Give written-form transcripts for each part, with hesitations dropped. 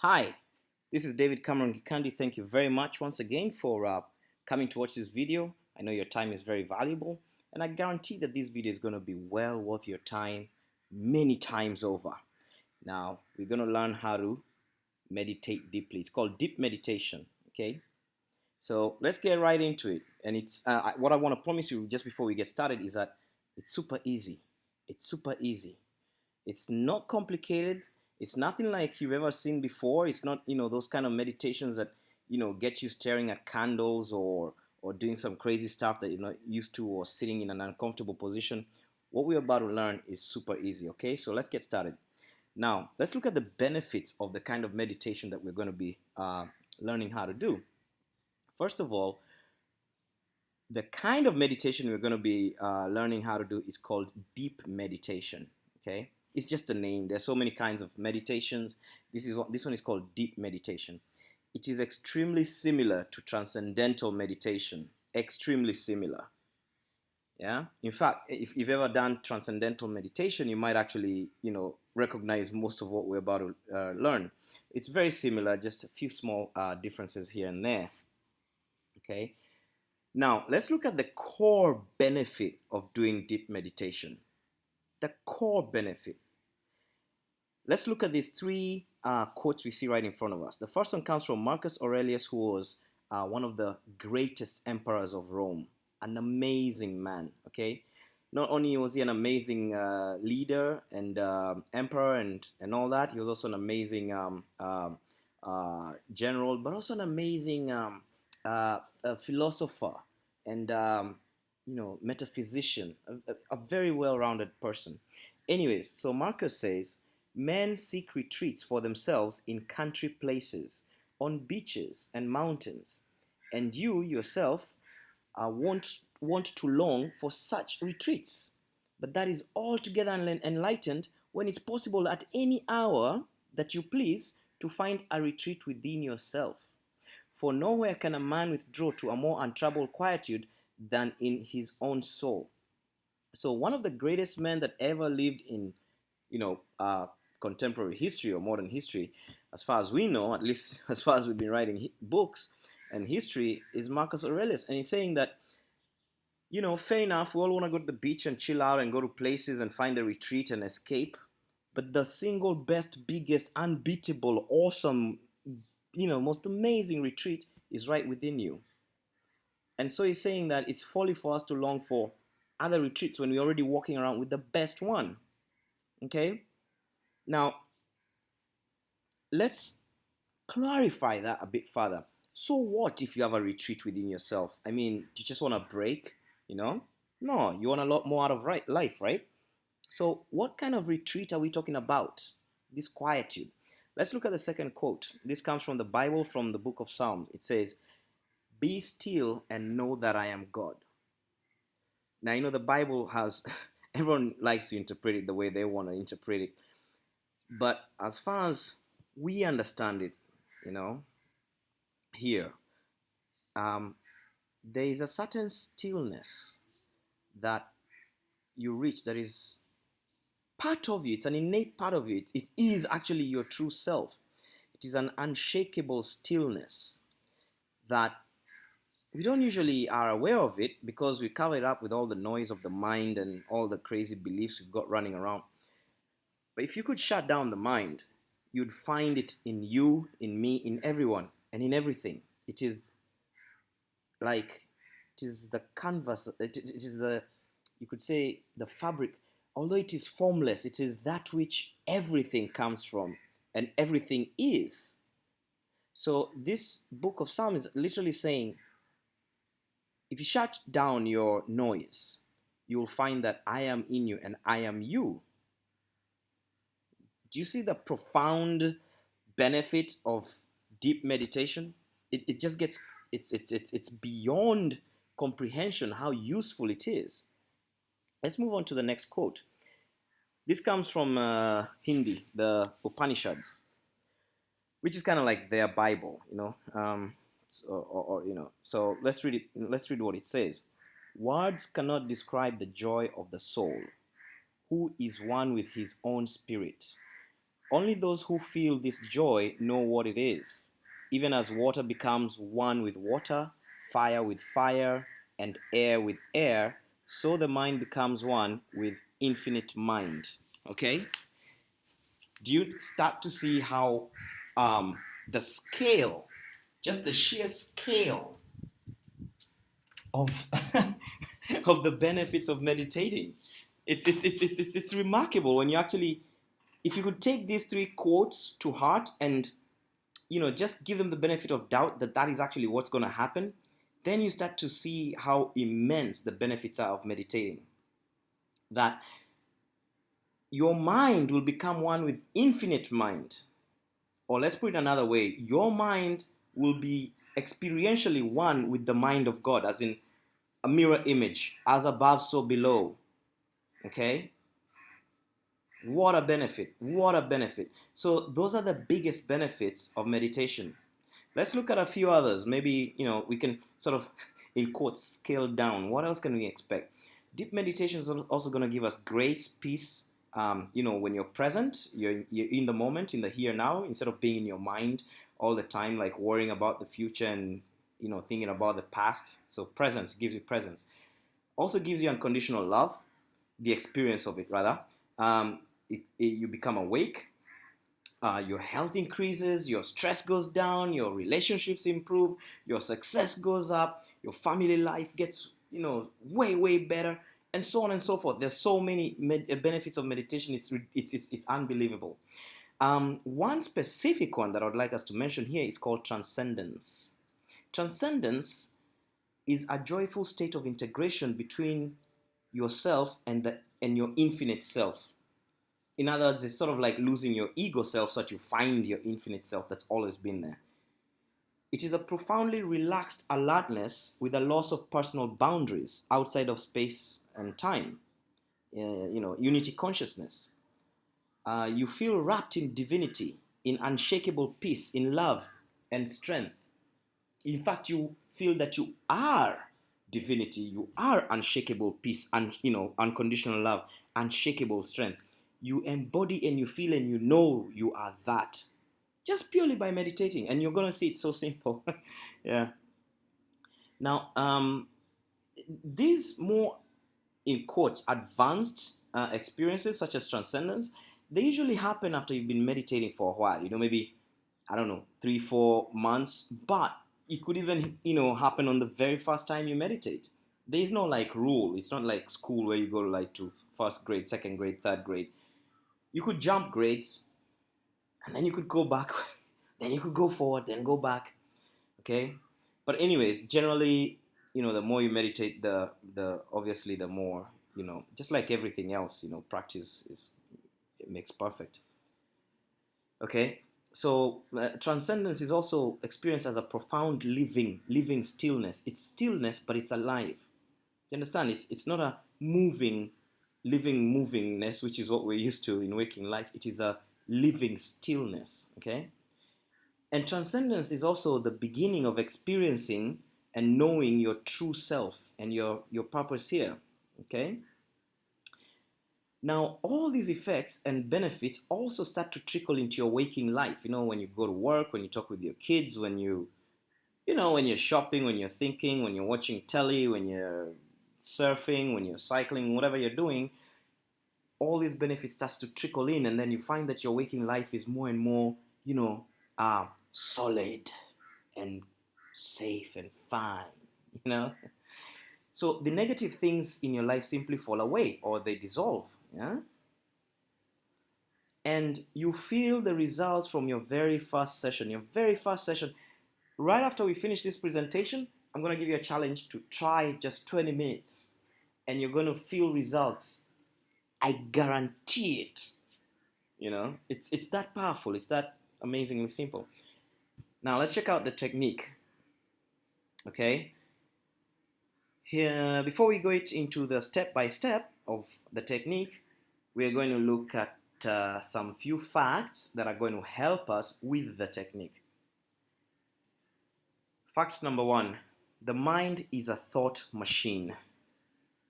Hi, this is David Cameron Gikandi. Thank you very much once again for coming to watch this video. I know your time is very valuable, and I guarantee that this video is going to be well worth your time many times over. Now, we're going to learn how to meditate deeply. It's called deep meditation, okay? So let's get right into it. And what I want to promise you just before we get started is that it's super easy. It's super easy. It's not complicated. It's nothing like you've ever seen before. It's not, those kind of meditations that, get you staring at candles or doing some crazy stuff that you're not used to or sitting in an uncomfortable position. What we're about to learn is super easy, okay? So let's get started. Now, let's look at the benefits of the kind of meditation that we're going to be learning how to do. First of all, the kind of meditation we're going to be learning how to do is called deep meditation, okay? It's just a name. There's so many kinds of meditations. This one is called deep meditation. It is extremely similar to transcendental meditation. Extremely similar. Yeah. In fact, if you've ever done transcendental meditation, you might actually, recognize most of what we're about to learn. It's very similar, just a few small differences here and there. Okay. Now, let's look at the core benefit of doing deep meditation. The core benefit. Let's look at these three quotes we see right in front of us. The first one comes from Marcus Aurelius, who was one of the greatest emperors of Rome, an amazing man, okay? Not only was he an amazing leader and emperor and all that, he was also an amazing general, but also an amazing philosopher and metaphysician, a very well-rounded person. Anyways, so Marcus says, men seek retreats for themselves in country places, on beaches and mountains, and you yourself won't want to long for such retreats. But that is altogether enlightened when it's possible at any hour that you please to find a retreat within yourself. For nowhere can a man withdraw to a more untroubled quietude than in his own soul. So one of the greatest men that ever lived in, you know, uh, contemporary history or modern history, as far as we know, at least as far as we've been writing books and history, is Marcus Aurelius. And he's saying that, fair enough, we all want to go to the beach and chill out and go to places and find a retreat and escape. But the single best, biggest, unbeatable, awesome, most amazing retreat is right within you. And so he's saying that it's folly for us to long for other retreats when we're already walking around with the best one. Okay? Now, let's clarify that a bit further. So what if you have a retreat within yourself? I mean, do you just want a break? No, you want a lot more out of life, right? So what kind of retreat are we talking about? This quietude. Let's look at the second quote. This comes from the Bible, from the book of Psalms. It says, "Be still and know that I am God." Now, the Bible has, everyone likes to interpret it the way they want to interpret it. But as far as we understand it, you know, here, um, there is a certain stillness that you reach that is part of you. It's an innate part of you. It is actually your true self. It is an unshakable stillness that we don't usually are aware of it because we cover it up with all the noise of the mind and all the crazy beliefs we've got running around. But if you could shut down the mind, you'd find it in you, in me, in everyone, and in everything. It is like, it is the canvas, it is the, you could say, the fabric. Although it is formless, it is that which everything comes from and everything is. So this book of Psalms is literally saying, if you shut down your noise, you will find that I am in you and I am you. Do you see the profound benefit of deep meditation? It just gets, it's beyond comprehension how useful it is. Let's move on to the next quote. This comes from Hindi, the Upanishads, which is kind of like their Bible, So let's read it. Let's read what it says. Words cannot describe the joy of the soul, who is one with his own spirit. Only those who feel this joy know what it is. Even as water becomes one with water, fire with fire, and air with air, so the mind becomes one with infinite mind. Okay? Do you start to see how the scale, just the sheer scale of of the benefits of meditating? It's remarkable when you actually, if you could take these three quotes to heart and just give them the benefit of doubt that that is actually what's going to happen, then you start to see how immense the benefits are of meditating. That your mind will become one with infinite mind. Or let's put it another way, your mind will be experientially one with the mind of God, as in a mirror image, as above, so below. Okay? What a benefit. What a benefit. So those are the biggest benefits of meditation. Let's look at a few others. Maybe, we can sort of, in quotes, scale down. What else can we expect? Deep meditation is also going to give us grace, peace. When you're present, you're in the moment, in the here now, instead of being in your mind all the time, like worrying about the future and, thinking about the past. So presence gives you presence. Also gives you unconditional love, the experience of it, rather. You become awake. Your health increases, your stress goes down, your relationships improve, your success goes up, your family life gets, way, way better, and so on and so forth. There's so many benefits of meditation. It's unbelievable. One specific one that I would like us to mention here is called transcendence. Transcendence is a joyful state of integration between yourself and your infinite self. In other words, it's sort of like losing your ego self so that you find your infinite self that's always been there. It is a profoundly relaxed alertness with a loss of personal boundaries outside of space and time. Unity consciousness. You feel wrapped in divinity, in unshakable peace, in love and strength. In fact, you feel that you are divinity, you are unshakable peace, and unconditional love, unshakable strength. You embody and you feel and you know you are that, just purely by meditating, and you're gonna see it's so simple. Yeah. Now, these more, in quotes, advanced experiences such as transcendence, they usually happen after you've been meditating for a while. Maybe, I don't know, 3-4 months, but it could even happen on the very first time you meditate. There is no like rule. It's not like school where you go to first grade, second grade, third grade. You could jump grades, and then you could go back, then you could go forward, then go back. Okay, but anyways, generally, the more you meditate, the obviously the more, just like everything else, practice it makes perfect. Okay, so transcendence is also experienced as a profound living stillness. It's stillness, but it's alive. You understand? It's not a living movingness, which is what we're used to in waking life. It is a living stillness. Okay, and transcendence is also the beginning of experiencing and knowing your true self and your purpose here. Okay. Now, all these effects and benefits also start to trickle into your waking life. When you go to work, when you talk with your kids, when when you're shopping, when you're thinking, when you're watching telly, when you're surfing, when you're cycling, whatever you're doing, all these benefits starts to trickle in, and then you find that your waking life is more and more, solid and safe and fine. So the negative things in your life simply fall away or they dissolve. Yeah? And you feel the results from your very first session. Right after we finish this presentation, I'm going to give you a challenge to try just 20 minutes. And you're going to feel results. I guarantee it. It's that powerful. It's that amazingly simple. Now let's check out the technique. Okay? Here, before we go into the step-by-step of the technique, we are going to look at some few facts that are going to help us with the technique. Fact number 1, the mind is a thought machine.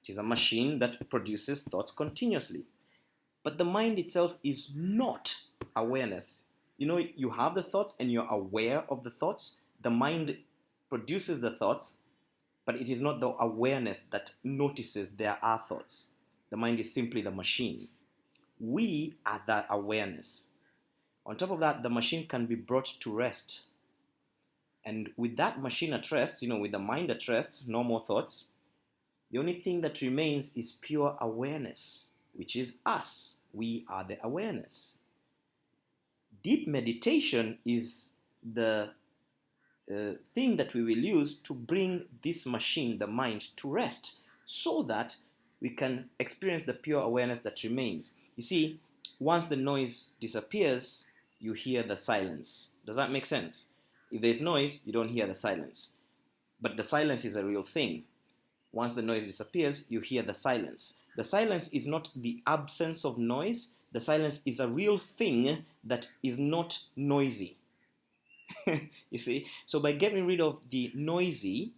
It is a machine that produces thoughts continuously. But the mind itself is not awareness. You know, you have the thoughts and you're aware of the thoughts. The mind produces the thoughts, but it is not the awareness that notices there are thoughts. The mind is simply the machine. We are that awareness. On top of that, the machine can be brought to rest. And with that machine at rest, with the mind at rest, no more thoughts, the only thing that remains is pure awareness, which is us. We are the awareness. Deep meditation is the thing that we will use to bring this machine, the mind, to rest so that we can experience the pure awareness that remains. You see, once the noise disappears, you hear the silence. Does that make sense? If there's noise, you don't hear the silence. But the silence is a real thing. Once the noise disappears, you hear the silence. The silence is not the absence of noise. The silence is a real thing that is not noisy. You see? So by getting rid of the noisy,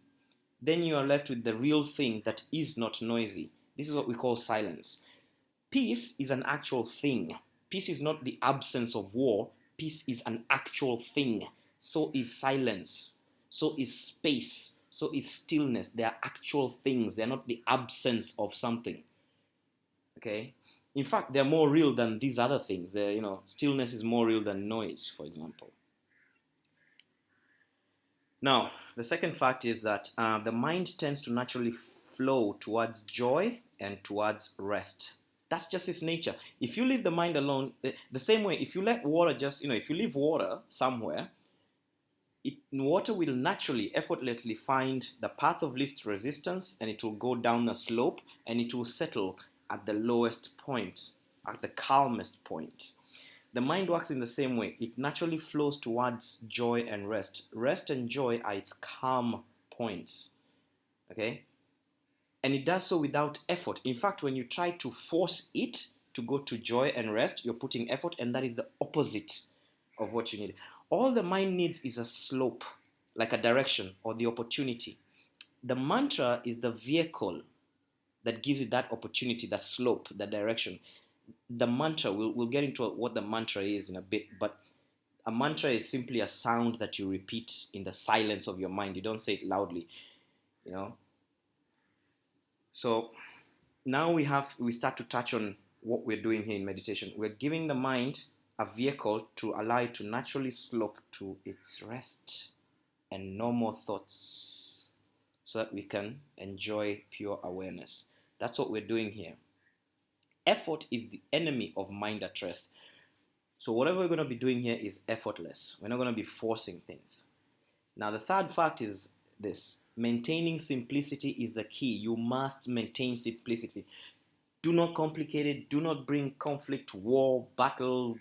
then you are left with the real thing that is not noisy. This is what we call silence. Peace is an actual thing. Peace is not the absence of war. Peace is an actual thing. So is silence. So is space. So is stillness. They are actual things. They are not the absence of something. Okay? In fact, they're more real than these other things. Stillness is more real than noise, for example. Now, the second fact is that the mind tends to naturally flow towards joy and towards rest. That's just its nature. If you leave the mind alone, the same way, if you let water if you leave water somewhere, water will naturally, effortlessly find the path of least resistance, and it will go down the slope, and it will settle at the lowest point, at the calmest point. The mind works in the same way. It naturally flows towards joy and rest. Rest and joy are its calm points. Okay? And it does so without effort. In fact, when you try to force it to go to joy and rest, you're putting effort, and that is the opposite of what you need. All the mind needs is a slope, like a direction or the opportunity. The mantra is the vehicle that gives it that opportunity, that slope, that direction. The mantra, we'll get into what the mantra is in a bit, but a mantra is simply a sound that you repeat in the silence of your mind. You don't say it loudly, So now we start to touch on what we're doing here in meditation. We're giving the mind a vehicle to allow it to naturally slope to its rest and no more thoughts, so that we can enjoy pure awareness. That's what we're doing here. Effort is the enemy of mind at rest. So whatever we're going to be doing here is effortless. We're not going to be forcing things. Now the third fact is this: maintaining simplicity is the key. You must maintain simplicity. Do not complicate it. Do not bring conflict, war, battle,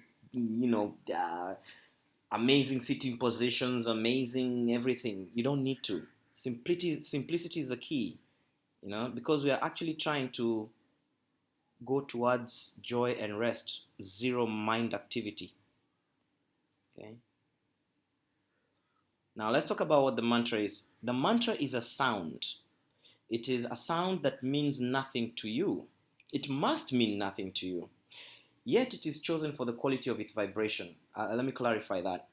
amazing sitting positions, amazing everything. You don't need to. Simplicity is the key, because we are actually trying to go towards joy and rest, zero mind activity. Okay. Now let's talk about what the mantra is. The mantra is a sound. It is a sound that means nothing to you. It must mean nothing to you. Yet it is chosen for the quality of its vibration. Let me clarify that.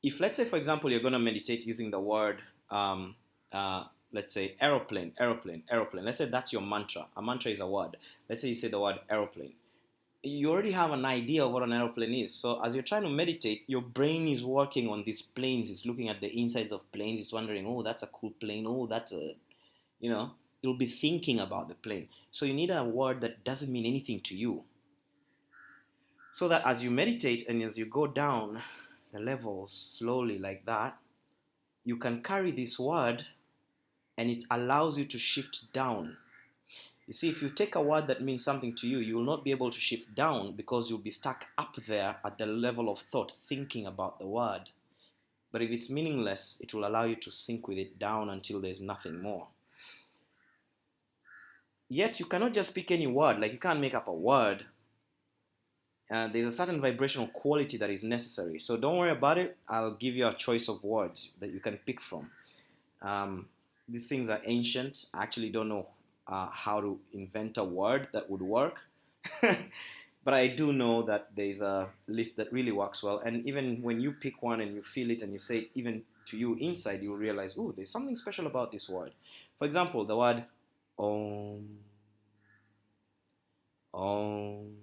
If, let's say, for example, you're going to meditate using the word, let's say, aeroplane. Let's say that's your mantra. A mantra is a word. Let's say you say the word aeroplane. You already have an idea of what an aeroplane is. So as you're trying to meditate, your brain is working on these planes. It's looking at the insides of planes. It's wondering, oh, that's a cool plane. Oh, that's a, you'll be thinking about the plane. So you need a word that doesn't mean anything to you. So that as you meditate and as you go down the levels slowly like that, you can carry this word and it allows you to shift down. You see, if you take a word that means something to you, you will not be able to shift down because you'll be stuck up there at the level of thought, thinking about the word. But if it's meaningless, it will allow you to sink with it down until there's nothing more. Yet you cannot just pick any word, like you can't make up a word. There's a certain vibrational quality that is necessary. So don't worry about it. I'll give you a choice of words that you can pick from. These things are ancient. I actually don't know how to invent a word that would work. But I do know that there's a list that really works well. And even when you pick one and you feel it and you say it, even to you inside, you'll realize, oh, there's something special about this word. For example, the word om, om.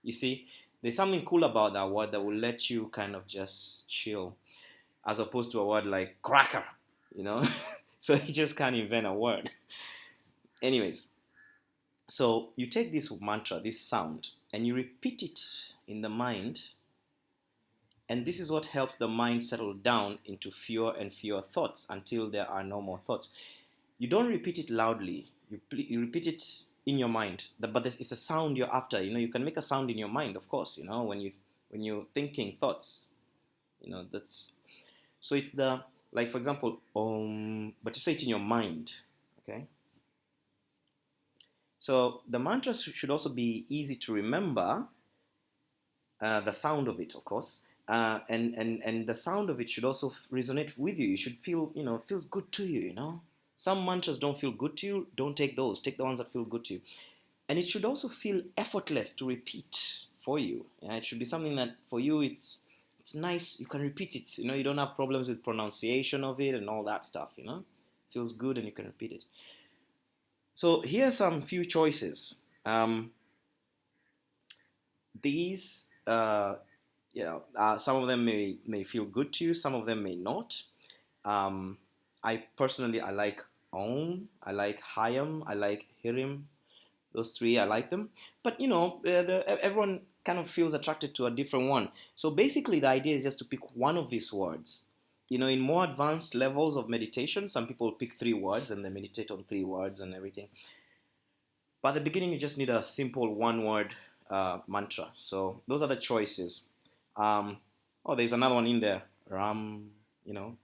You see, there's something cool about that word that will let you kind of just chill, as opposed to a word like cracker, you know? So you just can't invent a word. Anyways, so you take this mantra, this sound, and you repeat it in the mind, and this is what helps the mind settle down into fewer and fewer thoughts until there are no more thoughts. You don't repeat it loudly. You repeat it in your mind. But it's a sound you're after. You know, you can make a sound in your mind, of course. You know, when you're thinking thoughts. You know, that's so it's the like for example, but you say it in your mind. Okay. So the mantra should also be easy to remember. The sound of it, of course. And the sound of it should also resonate with you. You should feel, you know, it feels good to you, you know. Some mantras don't feel good to you, don't take those. Take the ones that feel good to you. And it should also feel effortless to repeat for you. Yeah, it should be something that for you it's nice, you can repeat it. You know, you don't have problems with pronunciation of it and all that stuff, you know. It feels good and you can repeat it. So here are some few choices. These some of them may feel good to you, some of them may not. I personally I like Om, I like Hayam, I like Hirim. Those three I like them, but you know everyone kind of feels attracted to a different one. So basically, the idea is just to pick one of these words. You know, in more advanced levels of meditation, some people pick 3 words and they meditate on 3 words and everything. But at the beginning, you just need a simple one-word mantra. So those are the choices. Oh, there's another one in there. Ram, you know,